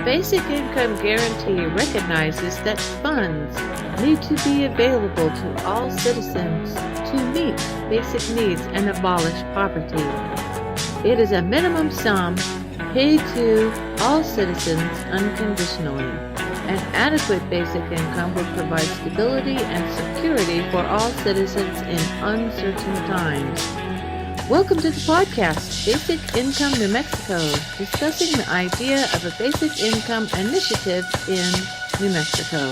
basic income guarantee recognizes that funds need to be available to all citizens to meet basic needs and abolish poverty. It is a minimum sum paid to all citizens unconditionally. An adequate basic income will provide stability and security for all citizens in uncertain times. Welcome to the podcast, Basic Income New Mexico, discussing the idea of a basic income initiative in New Mexico.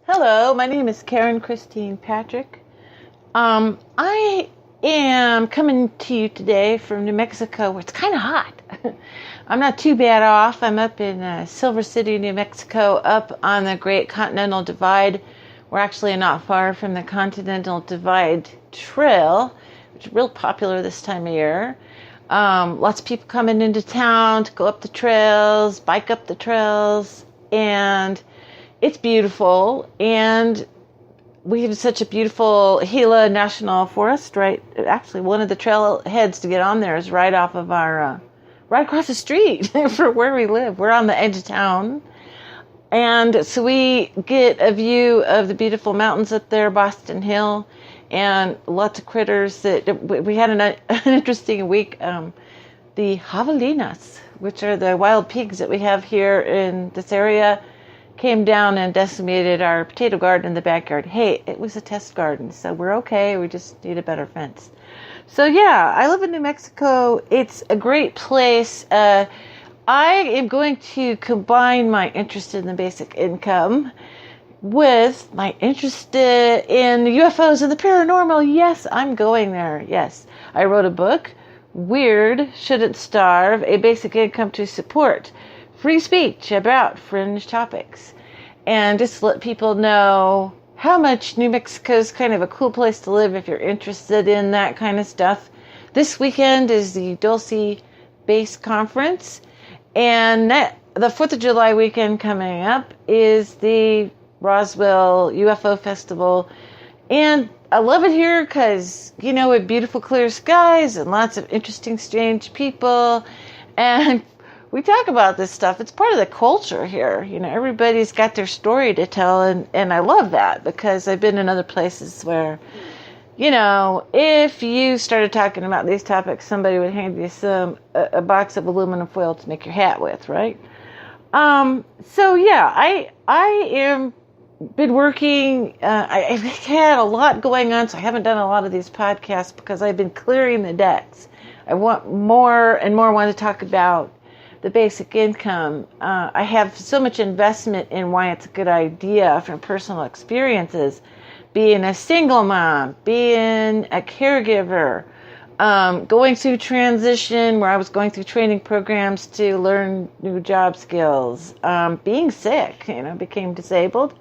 Hello, my name is Karen Christine Patrick. I am coming to you today from New Mexico, where it's kind of hot. I'm not too bad off. I'm up in Silver City, New Mexico, up on the Great Continental Divide. We're actually not far from the Continental Divide Trail, which is real popular this time of year. Lots of people coming into town to go up the trails, bike up the trails, and it's beautiful. And we have such a beautiful Gila National Forest, right? Actually, one of the trail heads to get on there is right off of our, right across the street from where we live. We're on the edge of town. And so we get a view of the beautiful mountains up there, Boston Hill, and lots of critters that we had an interesting week. The javelinas, which are the wild pigs that we have here in this area, came down and decimated our potato garden in the backyard. Hey, it was a test garden, so we're okay. We just need a better fence. So yeah, I live in New Mexico. It's a great place. I am going to combine my interest in the basic income with my interest in UFOs and the paranormal. Yes, I'm going there. Yes, I wrote a book, Weird Shouldn't Starve, a basic income to support free speech about fringe topics, and just let people know how much New Mexico is kind of a cool place to live if you're interested in that kind of stuff. This weekend is the Dulce Base Conference, and the 4th of July weekend coming up is the Roswell UFO Festival. And I love it here because, you know, with beautiful clear skies and lots of interesting, strange people, and we talk about this stuff. It's part of the culture here. You know, everybody's got their story to tell, and I love that because I've been in other places where, you know, if you started talking about these topics, somebody would hand you a box of aluminum foil to make your hat with, right? So yeah, I am been working. I've had a lot going on, so I haven't done a lot of these podcasts because I've been clearing the decks. I want more and more want to talk about the basic income. I have so much investment in why it's a good idea from personal experiences, being a single mom, being a caregiver, going through transition where I was going through training programs to learn new job skills, being sick, you know, became disabled.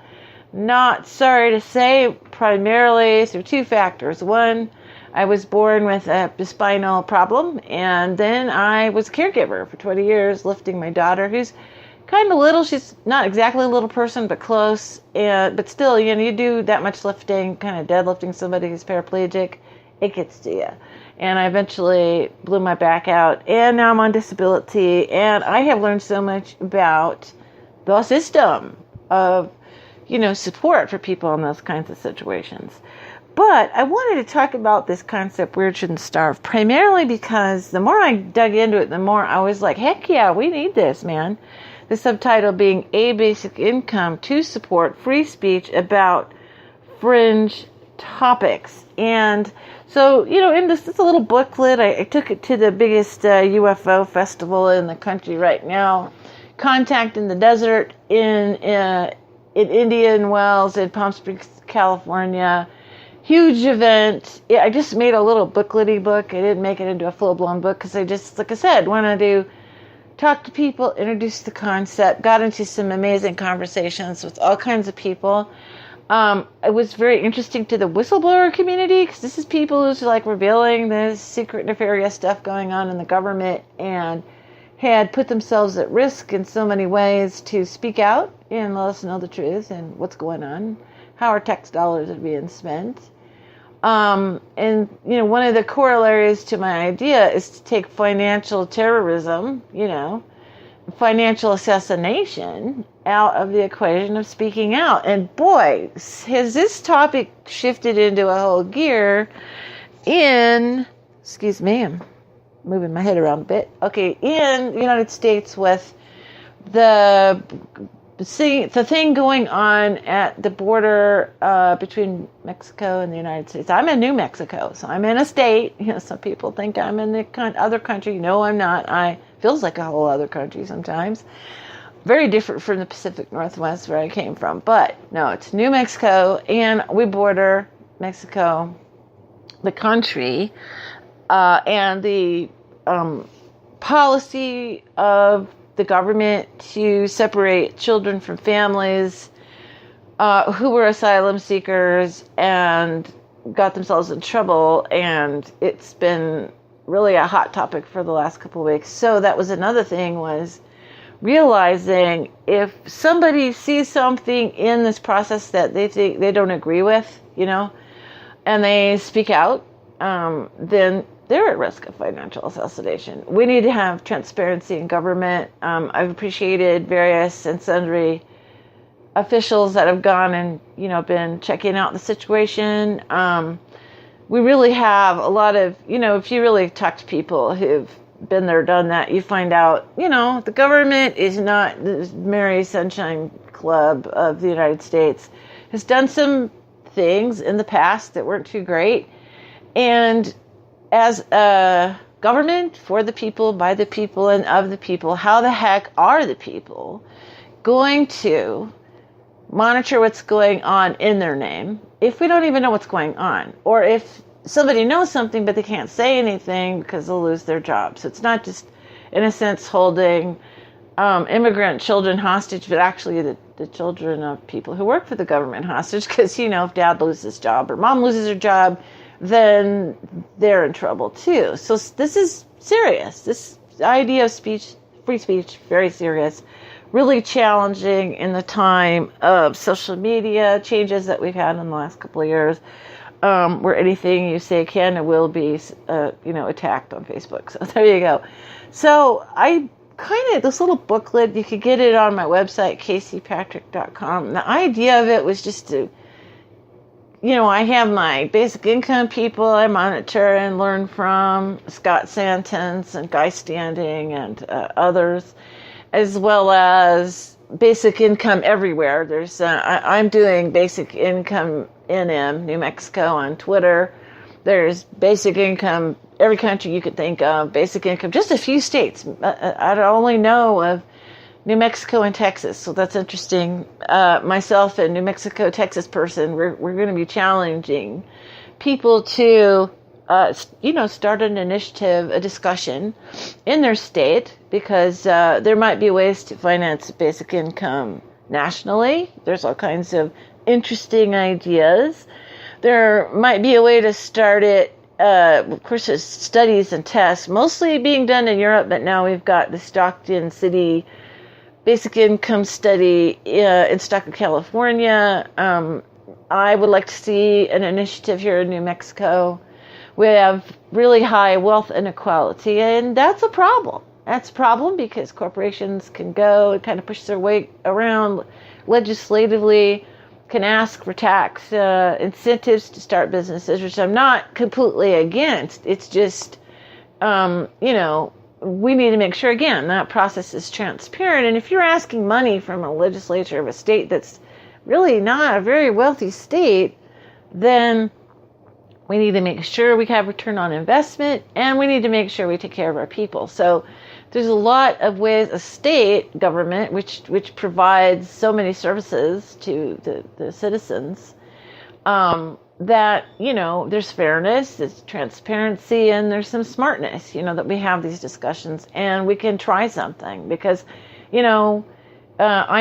Not sorry to say, primarily through two factors. One, I was born with a spinal problem, and then I was a caregiver for 20 years, lifting my daughter, who's kind of little. She's not exactly a little person, but close. But still, you know, you do that much lifting, kind of deadlifting somebody who's paraplegic, it gets to you. And I eventually blew my back out, and now I'm on disability, and I have learned so much about the system of, you know, support for people in those kinds of situations. But I wanted to talk about this concept, Weird Shouldn't Starve, primarily because the more I dug into it, the more I was like, heck yeah, we need this, man. The subtitle being A Basic Income to Support Free Speech About Fringe Topics. And so, you know, in this a little booklet, I took it to the biggest UFO festival in the country right now, Contact in the Desert in Indian Wells in Palm Springs, California. Huge event. I just made a little bookletty book. I didn't make it into a full-blown book because I just, like I said, wanted to talk to people, introduce the concept, got into some amazing conversations with all kinds of people. It was very interesting to the whistleblower community because this is people who's like revealing this secret nefarious stuff going on in the government, and had put themselves at risk in so many ways to speak out and let us know the truth and what's going on, how our tax dollars are being spent. And, one of the corollaries to my idea is to take financial terrorism, financial assassination out of the equation of speaking out. And boy, has this topic shifted into a whole gear excuse me, I'm moving my head around a bit. Okay, in the United States with the thing going on at the border between Mexico and the United States. I'm in New Mexico, so I'm in a state. Some people think I'm in the other country. No, I'm not. Feels like a whole other country sometimes. Very different from the Pacific Northwest where I came from. But no, it's New Mexico, and we border Mexico, the country, and the policy of the government to separate children from families who were asylum seekers and got themselves in trouble. And it's been really a hot topic for the last couple of weeks. So that was another thing, was realizing if somebody sees something in this process that they think they don't agree with, and they speak out, then they're at risk of financial assassination. We need to have transparency in government. I've appreciated various and sundry officials that have gone and, been checking out the situation. We really have a lot of, if you really talk to people who've been there, done that, you find out, the government is not the Merry Sunshine Club of the United States. Has done some things in the past that weren't too great. And as a government for the people, by the people, and of the people, how the heck are the people going to monitor what's going on in their name if we don't even know what's going on? Or if somebody knows something but they can't say anything because they'll lose their job. So it's not just, in a sense, holding immigrant children hostage, but actually the children of people who work for the government hostage, because, if dad loses his job or mom loses her job, then they're in trouble too. So this is serious. This idea of free speech, very serious, really challenging in the time of social media changes that we've had in the last couple of years, where anything you say can and will be, attacked on Facebook. So there you go. So this little booklet, you could get it on my website, caseypatrick.com. The idea of it was just to, I have my basic income people I monitor and learn from, Scott Santens and Guy Standing and others, as well as basic income everywhere. There's I'm doing basic income NM, New Mexico, on Twitter. There's basic income, every country you could think of, basic income, just a few states. I only know of New Mexico and Texas, so that's interesting. Myself and New Mexico, Texas person, we're going to be challenging people to, start an initiative, a discussion in their state, because there might be ways to finance basic income nationally. There's all kinds of interesting ideas. There might be a way to start it. Of course, there's studies and tests, mostly being done in Europe, but now we've got the Stockton City basic income study in Stockton, California. I would like to see an initiative here in New Mexico. We have really high wealth inequality, and that's a problem. That's a problem because corporations can go and kind of push their weight around legislatively, can ask for tax incentives to start businesses, which I'm not completely against. It's just, we need to make sure, again, that process is transparent. And if you're asking money from a legislature of a state that's really not a very wealthy state, then we need to make sure we have return on investment, and we need to make sure we take care of our people. So there's a lot of ways a state government, which provides so many services to the citizens, that, there's fairness, there's transparency, and there's some smartness, that we have these discussions and we can try something because, I'm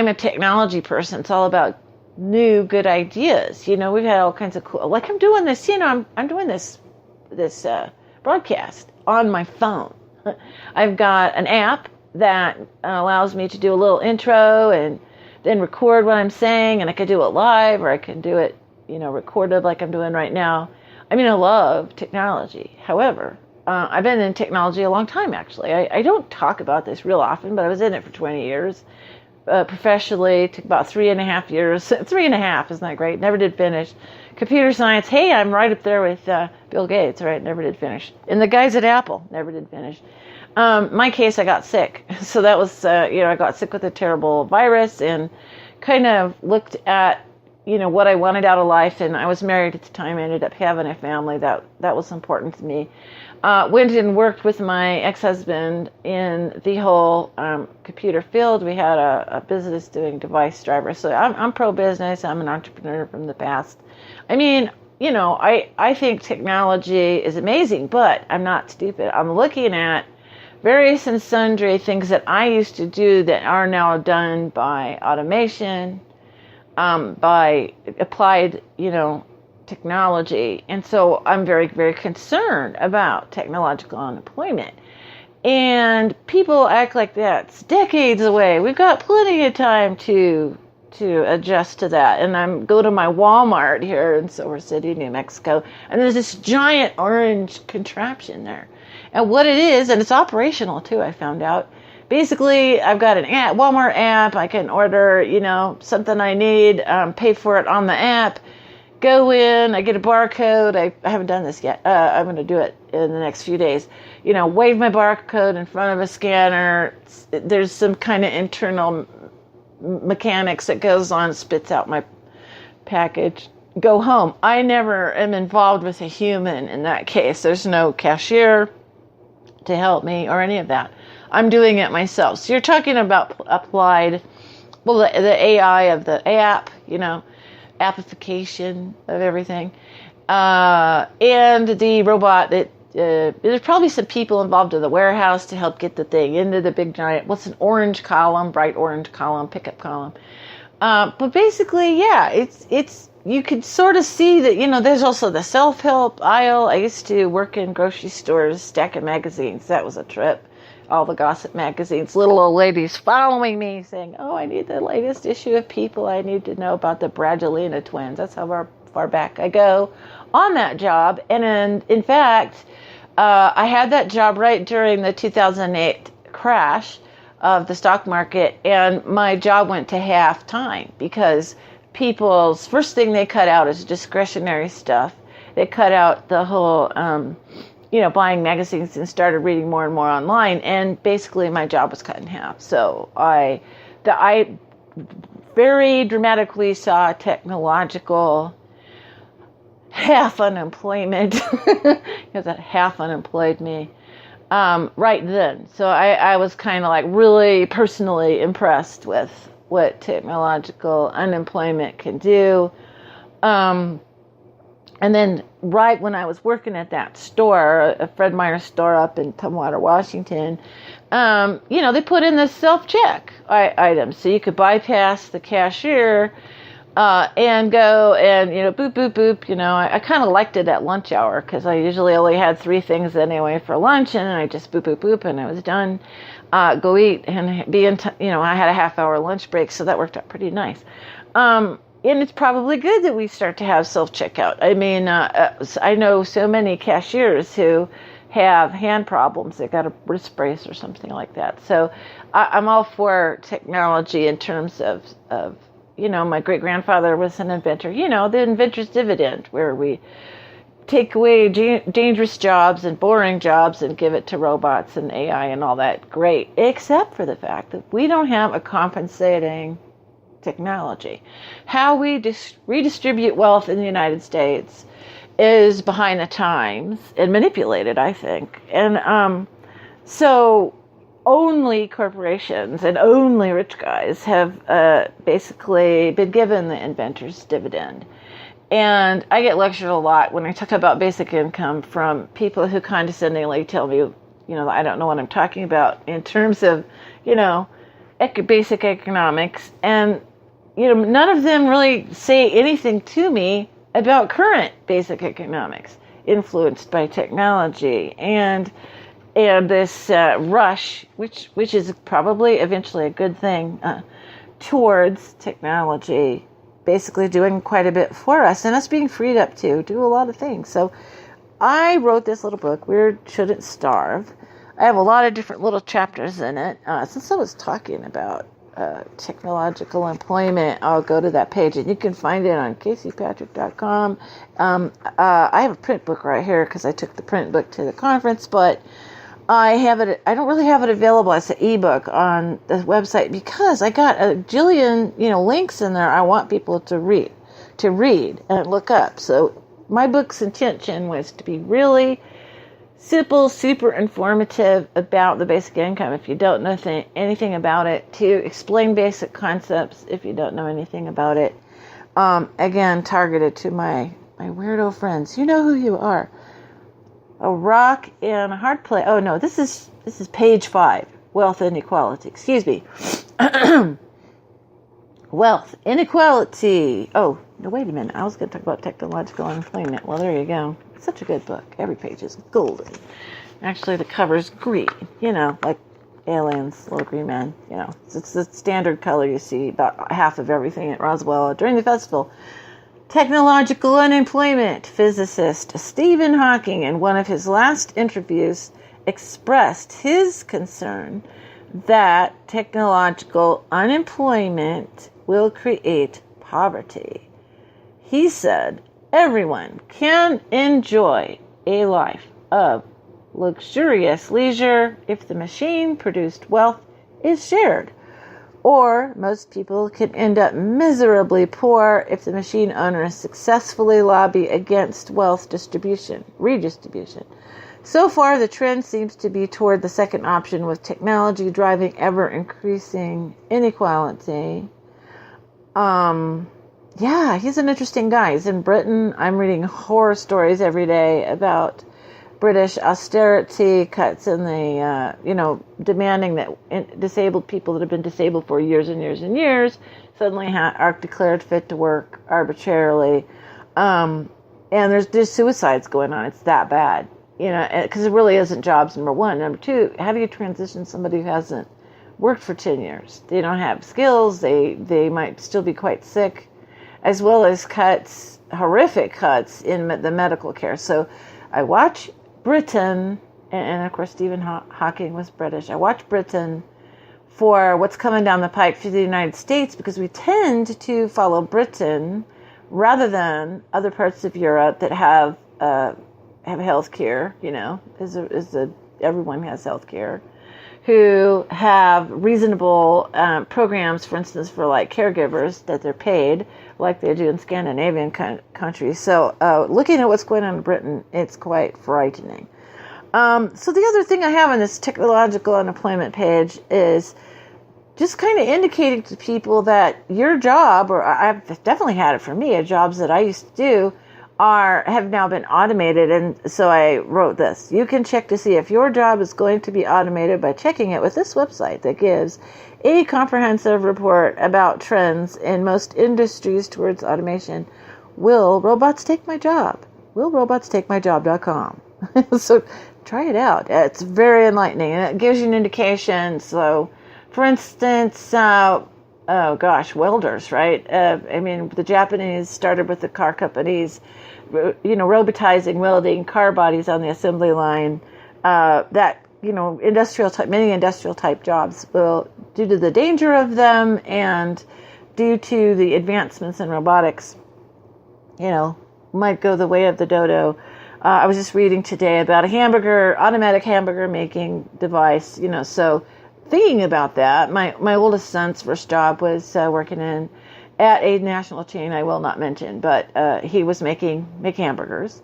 a technology person. It's all about new, good ideas. We've had all kinds of cool, like I'm doing this, I'm doing this broadcast on my phone. I've got an app that allows me to do a little intro and then record what I'm saying, and I could do it live or I could do it, recorded like I'm doing right now. I mean, I love technology. However, I've been in technology a long time, actually. I don't talk about this real often, but I was in it for 20 years. Professionally, took about 3.5 years. 3.5, isn't that great? Never did finish. Computer science, hey, I'm right up there with Bill Gates, right? Never did finish. And the guys at Apple, never did finish. My case, I got sick. So that was, I got sick with a terrible virus and kind of looked at, what I wanted out of life. And I was married at the time. I ended up having a family. That was important to me. Went and worked with my ex-husband in the whole computer field. We had a business doing device drivers. So I'm pro-business. I'm an entrepreneur from the past. I mean, I think technology is amazing, but I'm not stupid. I'm looking at various and sundry things that I used to do that are now done by automation, by applied, technology. And so I'm very, very concerned about technological unemployment. And people act like that's decades away. We've got plenty of time to adjust to that. And I'm go to my Walmart here in Silver City, New Mexico, and there's this giant orange contraption there. And what it is, and it's operational too, I found out. Basically, I've got an app, Walmart app. I can order, something I need, pay for it on the app. Go in, I get a barcode. I haven't done this yet. I'm going to do it in the next few days. Wave my barcode in front of a scanner. There's some kind of internal mechanics that goes on, spits out my package. Go home. I never am involved with a human in that case. There's no cashier to help me or any of that. I'm doing it myself. So you're talking about applied, the AI of the app, appification of everything, and the robot that there's probably some people involved in the warehouse to help get the thing into the big giant, what's an orange column, bright orange column, pickup column. But basically, yeah, it's you could sort of see that, there's also the self-help aisle. I used to work in grocery stores stacking magazines. That was a trip. All the gossip magazines, little old ladies following me saying, oh, I need the latest issue of People. I need to know about the Bradulina twins. That's how far back I go on that job. And in fact, I had that job right during the 2008 crash of the stock market, and my job went to half time because people's first thing they cut out is discretionary stuff. They cut out the whole, buying magazines and started reading more and more online. And basically my job was cut in half. So I very dramatically saw technological half unemployment because that half unemployed me right then. So I was kind of like really personally impressed with what technological unemployment can do. And then right when I was working at that store, a Fred Meyer store up in Tumwater, Washington, they put in the self-check items. So you could bypass the cashier and go and, boop, boop, boop. I kind of liked it at lunch hour because I usually only had 3 things anyway for lunch, and I just boop, boop, boop, and I was done. Go eat and be in, I had a half-hour lunch break, so that worked out pretty nice. And it's probably good that we start to have self-checkout. I mean, I know so many cashiers who have hand problems. They got a wrist brace or something like that. So I'm all for technology in terms of my great-grandfather was an inventor. The inventor's dividend, where we take away dangerous jobs and boring jobs and give it to robots and AI and all that. Great, except for the fact that we don't have a compensating technology. How we redistribute wealth in the United States is behind the times and manipulated, I think. And so only corporations and only rich guys have basically been given the inventor's dividend. And I get lectured a lot when I talk about basic income from people who condescendingly tell me, I don't know what I'm talking about in terms of, basic economics. And none of them really say anything to me about current basic economics influenced by technology. And and this rush, which is probably eventually a good thing, towards technology basically doing quite a bit for us and us being freed up to do a lot of things. So I wrote this little book, Weird Shouldn't Starve. I have a lot of different little chapters in it. Since I was talking about technological employment, I'll go to that page, and you can find it on caseypatrick.com. I have a print book right here because I took the print book to the conference, but I don't really have it available as an ebook on the website because I got a jillion, links in there I want people to read and look up. So my book's intention was to be really simple, super informative about the basic income if you don't know anything about it, to explain basic concepts if you don't know anything about it. Again, targeted to my weirdo friends. You know who you are. A rock and a hard place. Oh no, this is page 5. Wealth inequality. Excuse me. Wealth inequality. Oh, no, wait a minute. I was going to talk about technological unemployment. Well, there you go. It's such a good book. Every page is golden. Actually, the cover's green. Like aliens, little green men. It's the standard color you see about half of everything at Roswell during the festival. Technological unemployment. Physicist Stephen Hawking, in one of his last interviews, expressed his concern that technological unemployment will create poverty. He said, everyone can enjoy a life of luxurious leisure if the machine-produced wealth is shared. Or most people can end up miserably poor if the machine owners successfully lobby against wealth redistribution. So far, the trend seems to be toward the second option, with technology driving ever-increasing inequality. Yeah, he's an interesting guy. He's in Britain. I'm reading horror stories every day about British austerity cuts in the, demanding that disabled people that have been disabled for years and years and years suddenly are declared fit to work arbitrarily. And there's suicides going on. It's that bad, because it really isn't jobs, number one. Number two, how do you transition somebody who hasn't worked for 10 years? They don't have skills. They might still be quite sick, as well as horrific cuts in the medical care. So I watch Britain, and of course Stephen Hawking was British. I watch Britain for what's coming down the pike for the United States, because we tend to follow Britain rather than other parts of Europe that have health care, everyone has health care, who have reasonable programs, for instance, for like caregivers that they're paid like they do in Scandinavian countries. So looking at what's going on in Britain, it's quite frightening. So the other thing I have on this technological unemployment page is just kind of indicating to people that your job, or I've definitely had it for me, jobs that I used to do have now been automated. And so I wrote this. You can check to see if your job is going to be automated by checking it with this website that gives a comprehensive report about trends in most industries towards automation. Will robots take my job? WillRobotsTakeMyJob.com. So try it out. It's very enlightening, and it gives you an indication. So, for instance, welders, right? The Japanese started with the car companies, robotizing welding car bodies on the assembly line. Many industrial type jobs will, due to the danger of them and due to the advancements in robotics, might go the way of the dodo. I was just reading today about automatic hamburger making device, so thinking about that, my oldest son's first job was working at a national chain I will not mention, but he was make hamburgers,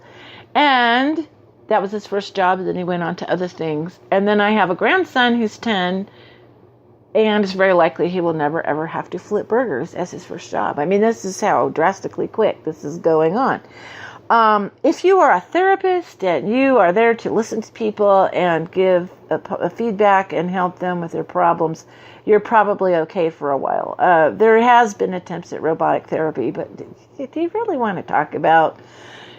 and that was his first job. Then he went on to other things. And then I have a grandson who's 10, and it's very likely he will never ever have to flip burgers as his first job. This is how drastically quick this is going on. If you are a therapist and you are there to listen to people and give a feedback and help them with their problems, you're probably okay for a while. There has been attempts at robotic therapy, but do you really want to talk about,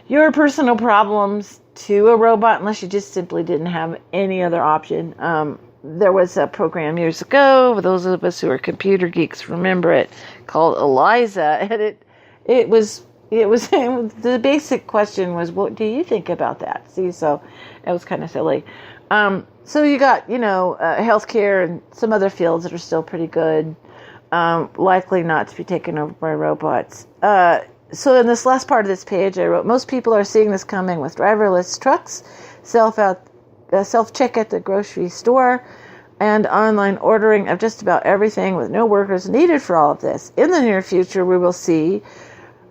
your personal problems to a robot unless you just simply didn't have any other option. There was a program years ago, those of us who are computer geeks remember it, called Eliza, and it was the basic question was, what do you think about that? See, so it was kind of silly. So you got, healthcare and some other fields that are still pretty good, likely not to be taken over by robots. So in this last part of this page, I wrote, most people are seeing this coming with driverless trucks, self-check at the grocery store, and online ordering of just about everything with no workers needed for all of this. In the near future, we will see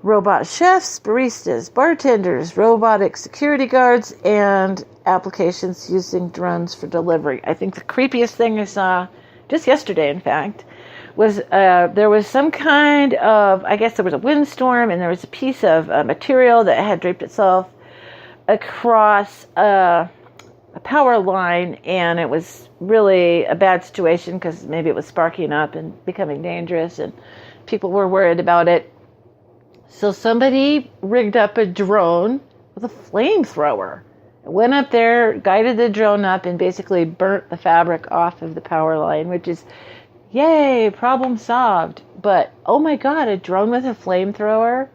robot chefs, baristas, bartenders, robotic security guards, and applications using drones for delivery. I think the creepiest thing I saw, just yesterday in fact, was there was some kind of, I guess there was a windstorm, and there was a piece of material that had draped itself across a power line, and it was really a bad situation because maybe it was sparking up and becoming dangerous, and people were worried about it. So somebody rigged up a drone with a flamethrower. It went up there, guided the drone up, and basically burnt the fabric off of the power line, which is, yay, problem solved. But, oh my God, a drone with a flamethrower?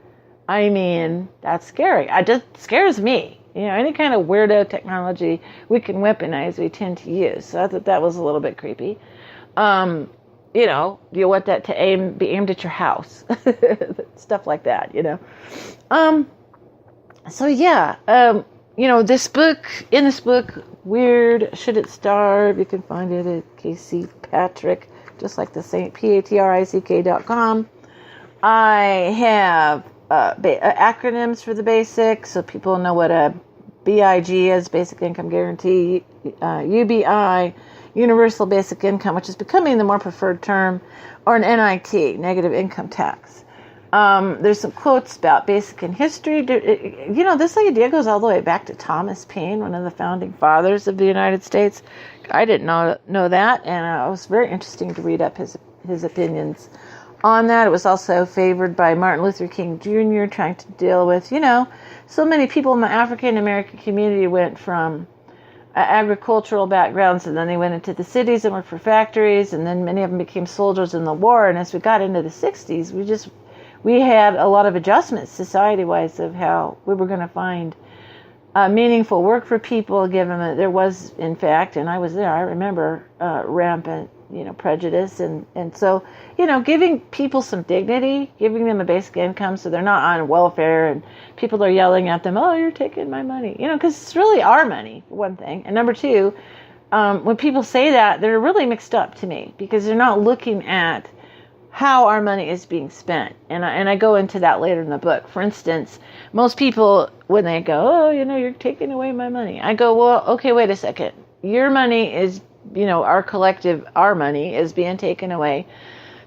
I mean, that's scary. It just scares me. Any kind of weirdo technology we can weaponize, we tend to use. So I thought that was a little bit creepy. You want that to be aimed at your house. Stuff like that, So yeah, in this book, Weird Should It Starve? You can find it at KC Patrick, just like the same, patrick.com. I have acronyms for the basics, so people know what a BIG is, Basic Income Guarantee, UBI, Universal Basic Income, which is becoming the more preferred term, or an NIT, Negative Income Tax. There's some quotes about basic in history. This idea goes all the way back to Thomas Paine, one of the founding fathers of the United States. I didn't know that, and it was very interesting to read up his opinions on that. It was also favored by Martin Luther King Jr., trying to deal with, so many people in the African American community went from agricultural backgrounds, and then they went into the cities and worked for factories, and then many of them became soldiers in the war. And as we got into the 60s, we had a lot of adjustments society-wise of how we were going to find meaningful work for people, given that there was, in fact, and I was there, I remember rampant, prejudice. And so, giving people some dignity, giving them a basic income so they're not on welfare and people are yelling at them, oh, you're taking my money, because it's really our money, for one thing. And number two, when people say that, they're really mixed up to me because they're not looking at how our money is being spent. And I go into that later in the book. For instance, most people, when they go, oh, you're taking away my money, I go, well, okay, wait a second. Your money is, our money is being taken away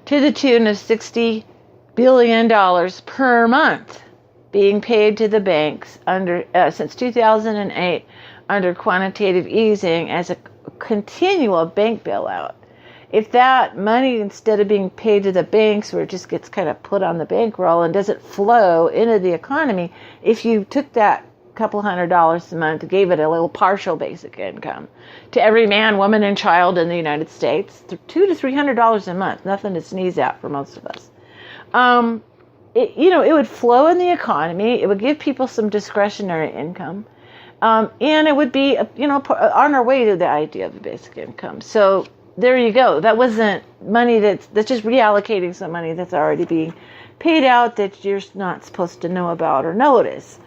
to the tune of $60 billion per month being paid to the banks since 2008 under quantitative easing as a continual bank bailout. If that money, instead of being paid to the banks where it just gets kind of put on the bankroll and doesn't flow into the economy, if you took that couple $100 a month, gave it a little partial basic income to every man, woman, and child in the United States, $200 to $300 a month, nothing to sneeze at for most of us. It would flow in the economy. It would give people some discretionary income, and it would be, on our way to the idea of a basic income. So there you go. That wasn't money that's just reallocating some money that's already being paid out that you're not supposed to know about or notice.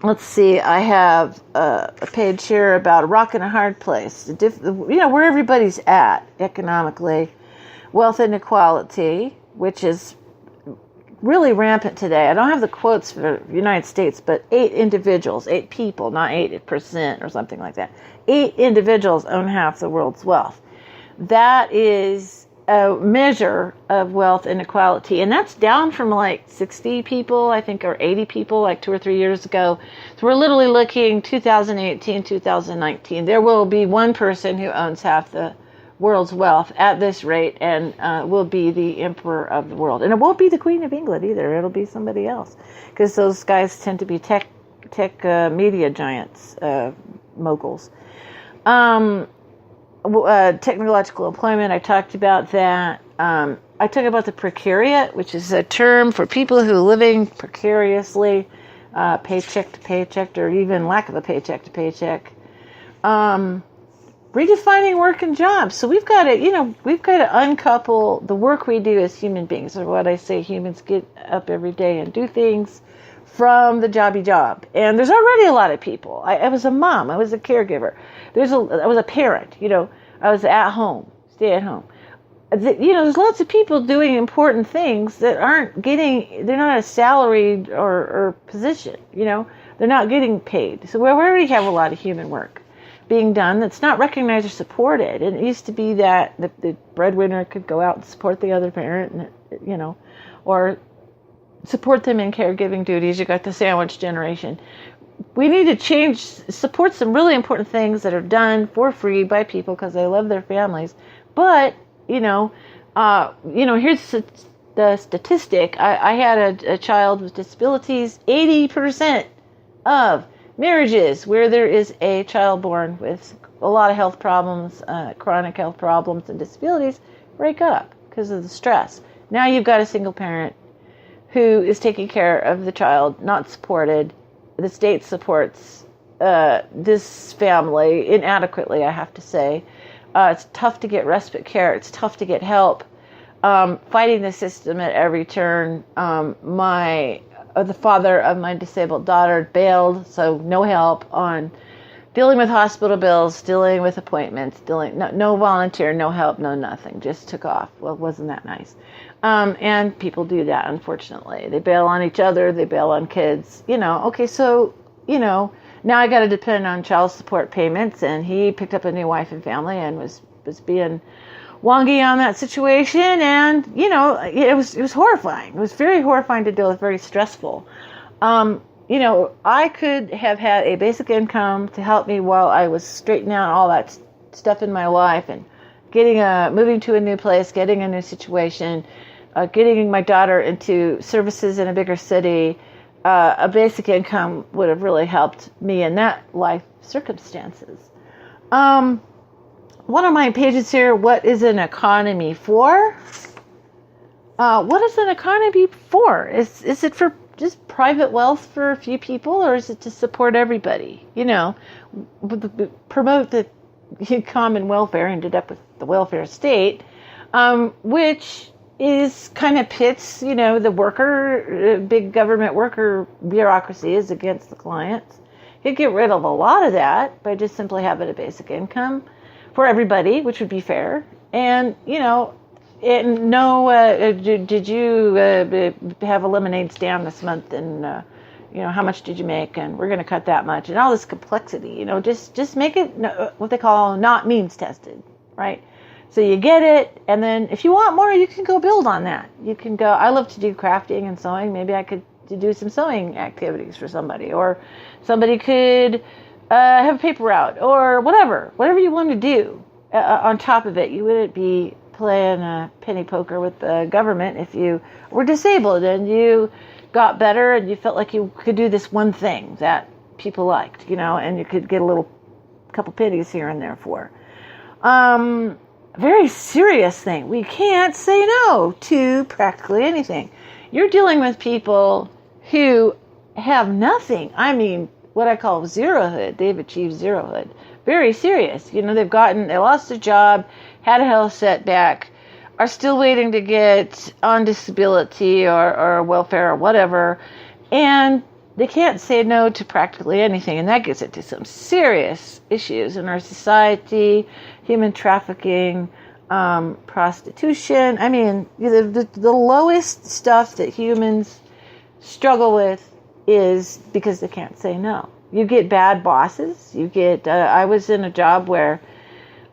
Let's see. I have a page here about a rock and a hard place. Where everybody's at economically. Wealth inequality, which is really rampant today. I don't have the quotes for the United States, but 8 individuals, 8 people, not 8% or something like that. 8 individuals own half the world's wealth. That is a measure of wealth inequality, and that's down from like 60 people, I think, or 80 people like 2 or 3 years ago. So we're literally looking 2018, 2019. There will be one person who owns half the world's wealth at this rate, and will be the emperor of the world. And it won't be the Queen of England either. It'll be somebody else, because those guys tend to be tech media giants, moguls. Technological employment, I talked about that. I talked about the precariat, which is a term for people who are living precariously, paycheck to paycheck, or even lack of a paycheck to paycheck. Redefining work and jobs. So we've got to uncouple the work we do as human beings, or what I say, humans get up every day and do things, from the jobby job. And there's already a lot of people. I was a mom. I was a caregiver. I was a parent. I was at home, stay at home. There's lots of people doing important things that they're not a salaried or position. They're not getting paid. So we already have a lot of human work being done that's not recognized or supported. And it used to be that the breadwinner could go out and support the other parent, or support them in caregiving duties. You got the sandwich generation. We need to support some really important things that are done for free by people because they love their families. But, here's the statistic. I had a child with disabilities. 80% of marriages where there is a child born with a lot of health problems, chronic health problems and disabilities, break up because of the stress. Now you've got a single parent who is taking care of the child, not supported. The state supports this family inadequately, I have to say. It's tough to get respite care. It's tough to get help. Fighting the system at every turn. The father of my disabled daughter bailed, so no help on dealing with hospital bills, dealing with appointments, no volunteer, no help, no nothing. Just took off. Well, wasn't that nice? And people do that, unfortunately. They bail on each other. They bail on kids. Okay, so, now I got to depend on child support payments, and he picked up a new wife and family and was being wonky on that situation. And, it was horrifying. It was very horrifying to deal with, very stressful. I could have had a basic income to help me while I was straightening out all that stuff in my life and moving to a new place, getting a new situation, getting my daughter into services in a bigger city. A basic income would have really helped me in that life circumstances. One of my pages here, what is an economy for? What is an economy for? Is it for just private wealth for a few people, or is it to support everybody? Promote the common welfare, ended up with the welfare state, which is kind of pits, the worker, big government worker bureaucracy is against the clients. You'd get rid of a lot of that by just simply having a basic income for everybody, which would be fair. And, did you have a lemonade stand this month, and, how much did you make, and we're going to cut that much, and all this complexity, just make it what they call not means tested, right? So you get it, and then if you want more, you can go build on that. You can go, I love to do crafting and sewing. Maybe I could do some sewing activities for somebody, or somebody could have a paper route, or whatever you want to do on top of it. You wouldn't be playing penny poker with the government if you were disabled and you got better and you felt like you could do this one thing that people liked, and you could get a couple pennies here and there for. Very serious thing. We can't say no to practically anything. You're dealing with people who have nothing. I mean, what I call zerohood. They've achieved zerohood. Very serious. They lost their job, had a health setback, are still waiting to get on disability or welfare or whatever, and they can't say no to practically anything, and that gets into some serious issues in our society, human trafficking, prostitution. I mean, the lowest stuff that humans struggle with is because they can't say no. You get bad bosses. I was in a job where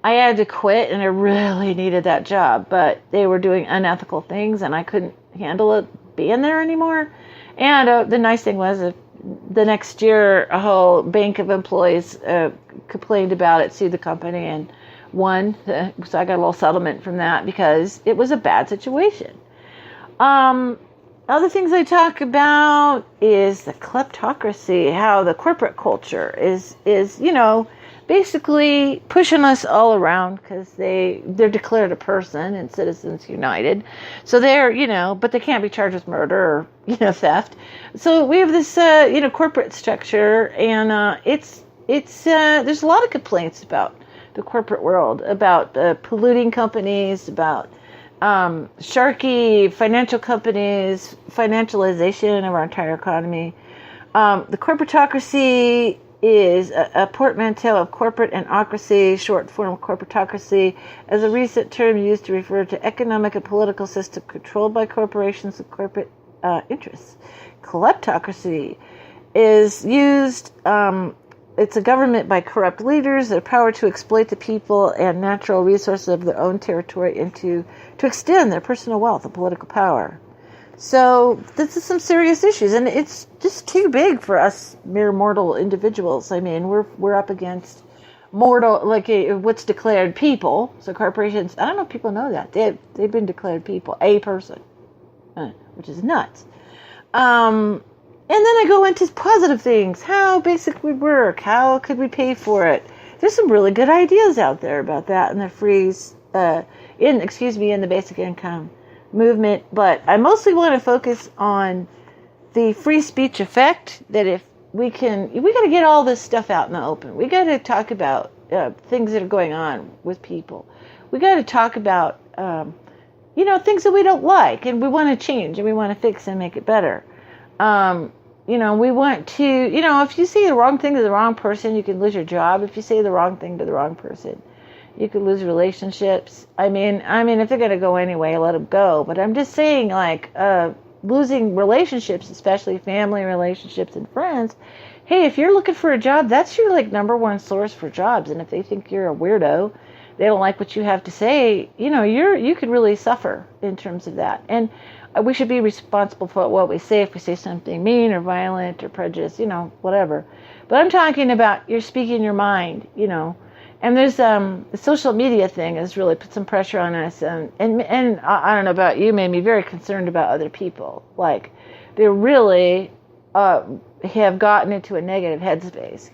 I had to quit, and I really needed that job, but they were doing unethical things, and I couldn't handle it being there anymore. And the nice thing was, the next year, a whole bank of employees complained about it, sued the company, and won. So I got a little settlement from that because it was a bad situation. Other things I talk about is the kleptocracy, how the corporate culture is basically pushing us all around because they're declared a person in Citizens United. So but they can't be charged with murder or, theft. So we have this, corporate structure, and it's there's a lot of complaints about the corporate world, about polluting companies, about sharky financial companies, financialization of our entire economy. The corporatocracy is a portmanteau of corporate and ocracy, short form corporatocracy, as a recent term used to refer to economic and political system controlled by corporations and corporate interests. Kleptocracy is used, it's a government by corrupt leaders, their power to exploit the people and natural resources of their own territory and to extend their personal wealth and political power. So this is some serious issues, and it's just too big for us mere mortal individuals. I mean, we're up against mortal, what's declared people. So corporations, I don't know if people know that. They've been declared people, a person, which is nuts. And then I go into positive things, how basic would work, how could we pay for it. There's some really good ideas out there about that in the in the basic income movement, but I mostly want to focus on the free speech effect, that if we got to get all this stuff out in the open. We got to talk about things that are going on with people. We got to talk about, things that we don't like and we want to change and we want to fix and make it better. We want to, if you say the wrong thing to the wrong person, you can lose your job. If you say the wrong thing to the wrong person, you could lose relationships. I mean, if they're going to go anyway, let them go. But I'm just saying, losing relationships, especially family relationships and friends. Hey, if you're looking for a job, that's your number one source for jobs. And if they think you're a weirdo, they don't like what you have to say, you could really suffer in terms of that. And we should be responsible for what we say if we say something mean or violent or prejudiced, whatever. But I'm talking about you're speaking your mind, And there's the social media thing has really put some pressure on us, and I don't know about you, made me very concerned about other people. They really have gotten into a negative headspace,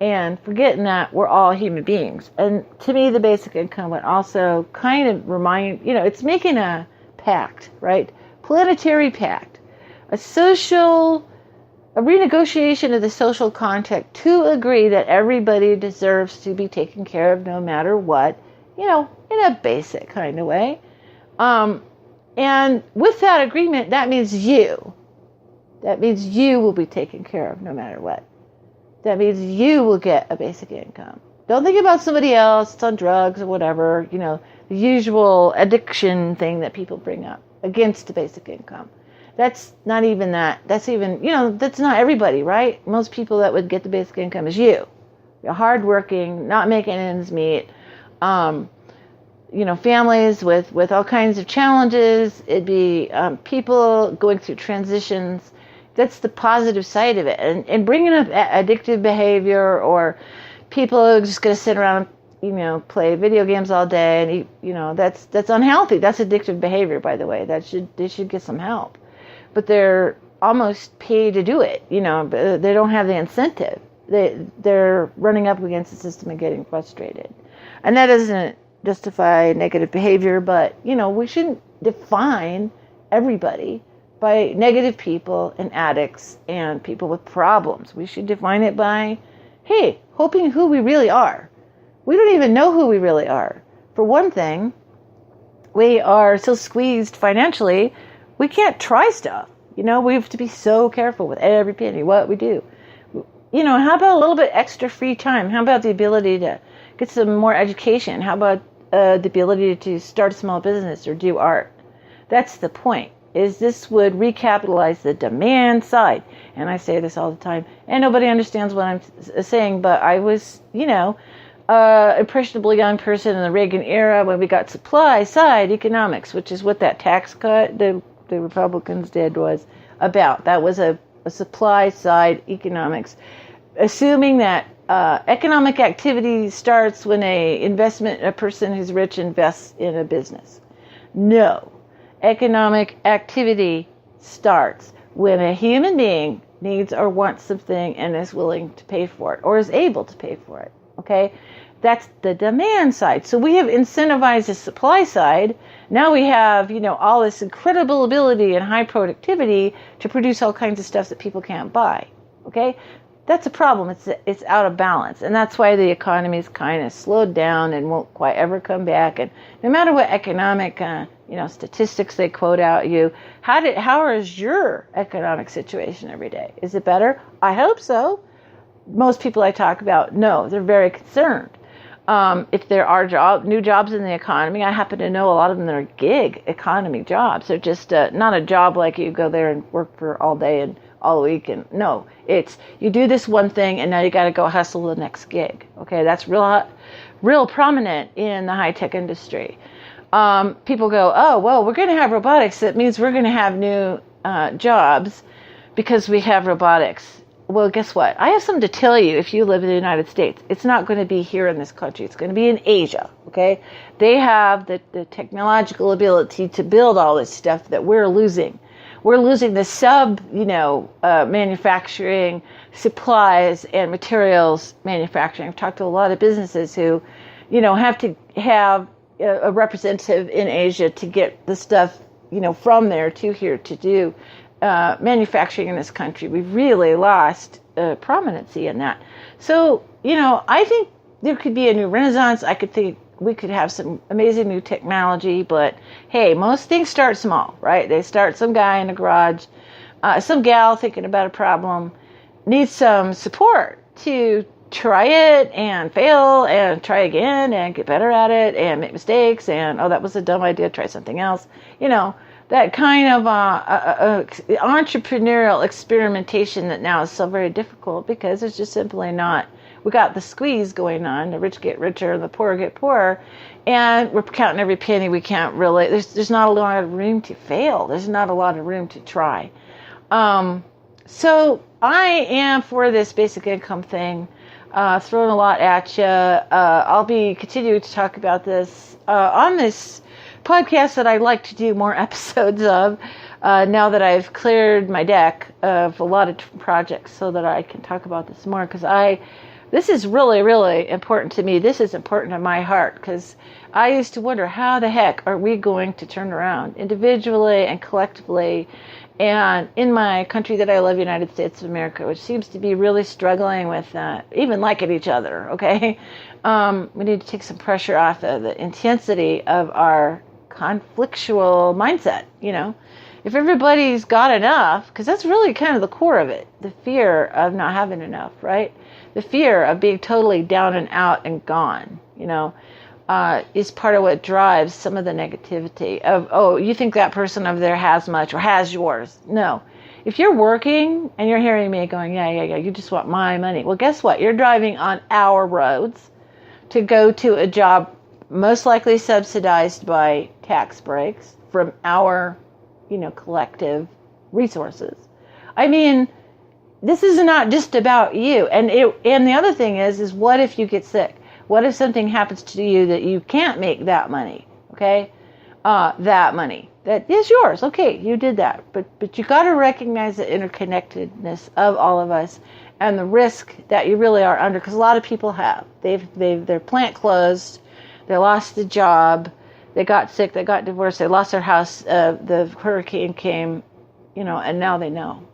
and forgetting that we're all human beings. And to me, the basic income would also kind of remind, it's making a pact, right? Planetary pact, a renegotiation of the social contract to agree that everybody deserves to be taken care of no matter what, in a basic kind of way. And with that agreement, that means you will be taken care of no matter what. That means you will get a basic income. Don't think about somebody else, it's on drugs or whatever, the usual addiction thing that people bring up against the basic income. That's not even that. That's even, that's not everybody, right? Most people that would get the basic income is you. You're hardworking, not making ends meet. Families with all kinds of challenges. It'd be people going through transitions. That's the positive side of it. And bringing up addictive behavior, or people who are just going to sit around and, play video games all day and eat, that's unhealthy. That's addictive behavior, by the way. They should get some help. But they're almost paid to do it. They don't have the incentive. They're running up against the system and getting frustrated. And that doesn't justify negative behavior, but, we shouldn't define everybody by negative people and addicts and people with problems. We should define it by, hey, hoping who we really are. We don't even know who we really are. For one thing, we are so squeezed financially, we can't try stuff. We have to be so careful with every penny, what we do. How about a little bit extra free time? How about the ability to get some more education? How about the ability to start a small business or do art? That's the point, is this would recapitalize the demand side. And I say this all the time, and nobody understands what I'm saying, but I was, impressionable young person in the Reagan era when we got supply side economics, which is what that tax cut the Republicans did was about. That was a supply side economics, assuming that economic activity starts when a person who's rich invests in a business. No. Economic activity starts when a human being needs or wants something and is willing to pay for it or is able to pay for it. Okay? That's the demand side. So we have incentivized the supply side. Now we have, all this incredible ability and high productivity to produce all kinds of stuff that people can't buy. Okay? That's a problem. It's out of balance. And that's why the economy's kind of slowed down and won't quite ever come back. And no matter what economic, statistics they quote out you, how is your economic situation every day? Is it better? I hope so. Most people I talk about, no, they're very concerned. If there are new jobs in the economy, I happen to know a lot of them are gig economy jobs. They're just not a job like you go there and work for all day and all week. And no, it's you do this one thing and now you got to go hustle the next gig. Okay, that's real prominent in the high-tech industry. People go, oh, well, we're going to have robotics. That means we're going to have new jobs because we have robotics. Well, guess what? I have something to tell you if you live in the United States. It's not going to be here in this country. It's going to be in Asia, okay? They have the technological ability to build all this stuff that we're losing. We're losing the manufacturing, supplies, and materials manufacturing. I've talked to a lot of businesses who, have to have a representative in Asia to get the stuff, from there to here to do manufacturing in this country. We've really lost prominency in that. So, I think there could be a new renaissance. I could think we could have some amazing new technology, but hey, most things start small, right? They start some guy in a garage, some gal thinking about a problem, needs some support to try it and fail and try again and get better at it and make mistakes and, oh, that was a dumb idea, try something else. That kind of entrepreneurial experimentation that now is so very difficult because it's just simply not. We got the squeeze going on. The rich get richer and the poor get poorer. And we're counting every penny. We can't really, there's not a lot of room to fail. There's not a lot of room to try. So I am for this basic income thing, throwing a lot at you. I'll be continuing to talk about this on this podcast that I'd like to do more episodes of now that I've cleared my deck of a lot of projects so that I can talk about this more because this is really, really important to me. This is important to my heart because I used to wonder how the heck are we going to turn around individually and collectively and in my country that I love, United States of America, which seems to be really struggling with even liking each other, okay? We need to take some pressure off of the intensity of our conflictual mindset, If everybody's got enough, because that's really kind of the core of it, the fear of not having enough, right? The fear of being totally down and out and gone, is part of what drives some of the negativity of, oh, you think that person over there has much or has yours. No. If you're working and you're hearing me going, yeah, you just want my money. Well, guess what? You're driving on our roads to go to a job most likely subsidized by tax breaks from our, collective resources. I mean, this is not just about you. And the other thing is what if you get sick? What if something happens to you that you can't make that money? Okay? That money. That is yours. Okay, you did that. But you got to recognize the interconnectedness of all of us and the risk that you really are under, because a lot of people have. Their plant closed, they lost the job, they got sick, they got divorced, they lost their house, the hurricane came, and now they know,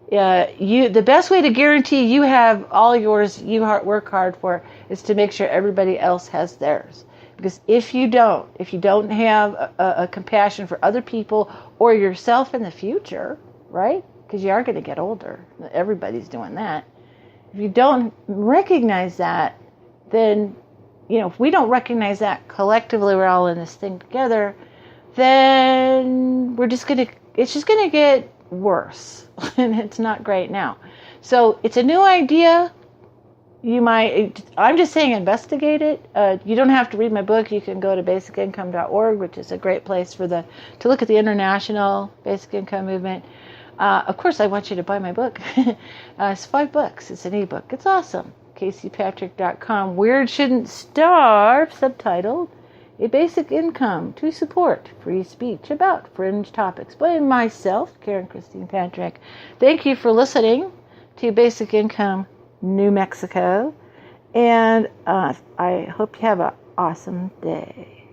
the best way to guarantee you have all yours you work hard for is to make sure everybody else has theirs. Because if you don't have a compassion for other people or yourself in the future, right? Because you are going to get older. Everybody's doing that. If you don't recognize that, then, if we don't recognize that collectively, we're all in this thing together, then it's just going to get worse. And it's not great now. So it's a new idea. I'm just saying investigate it. You don't have to read my book. You can go to basicincome.org, which is a great place to look at the international basic income movement. Of course, I want you to buy my book. It's $5. It's an ebook. It's awesome. CaseyPatrick.com. Weird Shouldn't Starve, subtitled, A Basic Income to Support Free Speech About Fringe Topics by myself, Karen Christine Patrick. Thank you for listening to Basic Income New Mexico, and I hope you have an awesome day.